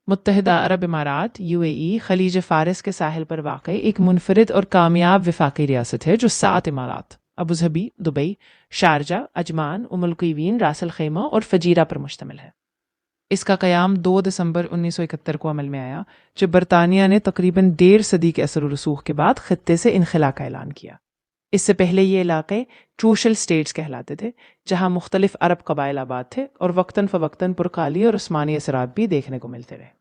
متحدہ عرب امارات UAE خلیج فارس کے ساحل پر واقع ایک منفرد اور کامیاب وفاقی ریاست ہے جو 7 امارات Abu Dhabi, Dubai, Sharjah, Ajman, Al Quwain, Ras Al Khaimah اور فجیرہ پر مشتمل ہے۔ اس کا قیام 2 دسمبر 1971 کو عمل میں آیا جب برطانیہ نے تقریباً 1.5 صدی کے اثر و رسوخ کے بعد خطے سے انخلا کا اعلان کیا۔ اس سے پہلے یہ علاقے ٹروشل سٹیٹس کہلاتے تھے جہاں مختلف عرب قبائل آباد تھے اور وقتاً فوقتاً پرکالی اور عثمانی اثرات بھی دیکھنے کو ملتے رہے۔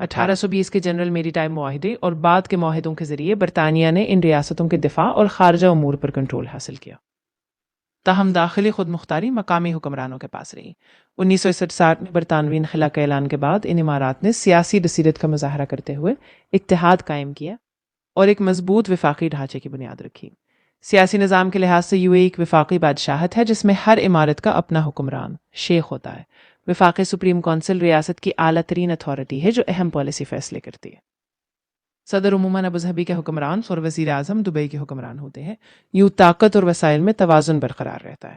1820 کے جنرل میری ٹائم معاہدے اور بعد کے معاہدوں کے ذریعے برطانیہ نے ان ریاستوں کے دفاع اور خارجہ امور پر کنٹرول حاصل کیا۔ تاہم داخلی خود مختاری مقامی حکمرانوں کے پاس رہی۔ 1967 میں برطانوی انخلا کے اعلان کے بعد ان امارات نے سیاسی بصیرت کا مظاہرہ کرتے ہوئے اتحاد قائم کیا اور ایک مضبوط وفاقی ڈھانچے کی بنیاد رکھی۔ سیاسی نظام کے لحاظ سے UAE ایک وفاقی بادشاہت ہے جس میں ہر امارت کا اپنا حکمران شیخ ہوتا ہے۔ وفاقی سپریم کونسل ریاست کی اعلیٰ ترین اتھارٹی ہے جو اہم پالیسی فیصلے کرتی ہے۔ صدر عموماً ابوظہبی کے حکمران اور وزیر اعظم دبئی کے حکمران ہوتے ہیں۔ یوں طاقت اور وسائل میں توازن برقرار رہتا ہے۔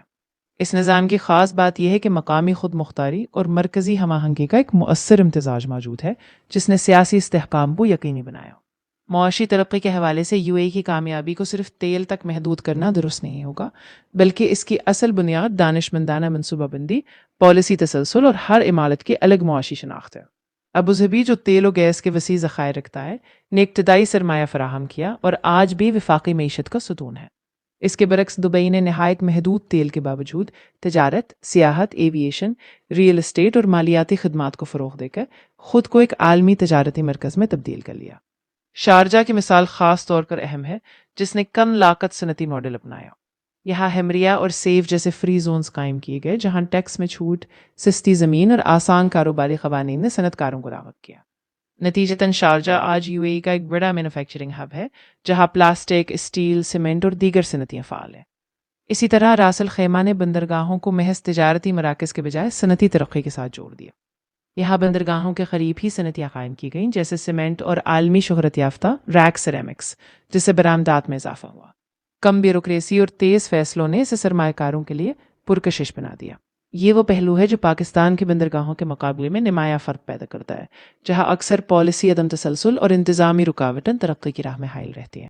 اس نظام کی خاص بات یہ ہے کہ مقامی خود مختاری اور مرکزی ہم آہنگی کا ایک مؤثر امتزاج موجود ہے جس نے سیاسی استحکام کو یقینی بنایا۔ معاشی ترقی کے حوالے سے UAE کی کامیابی کو صرف تیل تک محدود کرنا درست نہیں ہوگا، بلکہ اس کی اصل بنیاد دانشمندانہ منصوبہ بندی، پالیسی تسلسل اور ہر امارت کی الگ معاشی شناخت ہے۔ ابوظہبی جو تیل و گیس کے وسیع ذخائر رکھتا ہے نے ابتدائی سرمایہ فراہم کیا اور آج بھی وفاقی معیشت کا ستون ہے۔ اس کے برعکس دبئی نے نہایت محدود تیل کے باوجود تجارت، سیاحت، ایویشن، ریئل اسٹیٹ اور مالیاتی خدمات کو فروغ دے کر خود کو ایک عالمی تجارتی مرکز میں تبدیل کر لیا۔ شارجہ کی مثال خاص طور پر اہم ہے جس نے کم لاگت صنعتی ماڈل اپنایا۔ یہاں ہیمریہ اور سیف جیسے فری زونز قائم کیے گئے جہاں ٹیکس میں چھوٹ، سستی زمین اور آسان کاروباری قوانین نے صنعت کاروں کو راغب کیا۔ نتیجتاً شارجہ آج UAE کا ایک بڑا مینوفیکچرنگ ہب ہے جہاں پلاسٹک، اسٹیل، سیمنٹ اور دیگر صنعتیاں فعال ہیں۔ اسی طرح راس الخیمہ نے بندرگاہوں کو محض تجارتی مراکز کے بجائے صنعتی ترقی کے ساتھ جوڑ دیا۔ یہاں بندرگاہوں کے قریب ہی صنعتیاں قائم کی گئیں جیسے سیمنٹ اور عالمی شہرت یافتہ ریک سیرامکس، جس سے برآمدات میں اضافہ ہوا۔ کم بیوروکریسی اور تیز فیصلوں نے اسے سرمایہ کاروں کے لیے پرکشش بنا دیا۔ یہ وہ پہلو ہے جو پاکستان کے بندرگاہوں کے مقابلے میں نمایاں فرق پیدا کرتا ہے، جہاں اکثر پالیسی عدم تسلسل اور انتظامی رکاوٹیں ترقی کی راہ میں حائل رہتی ہیں۔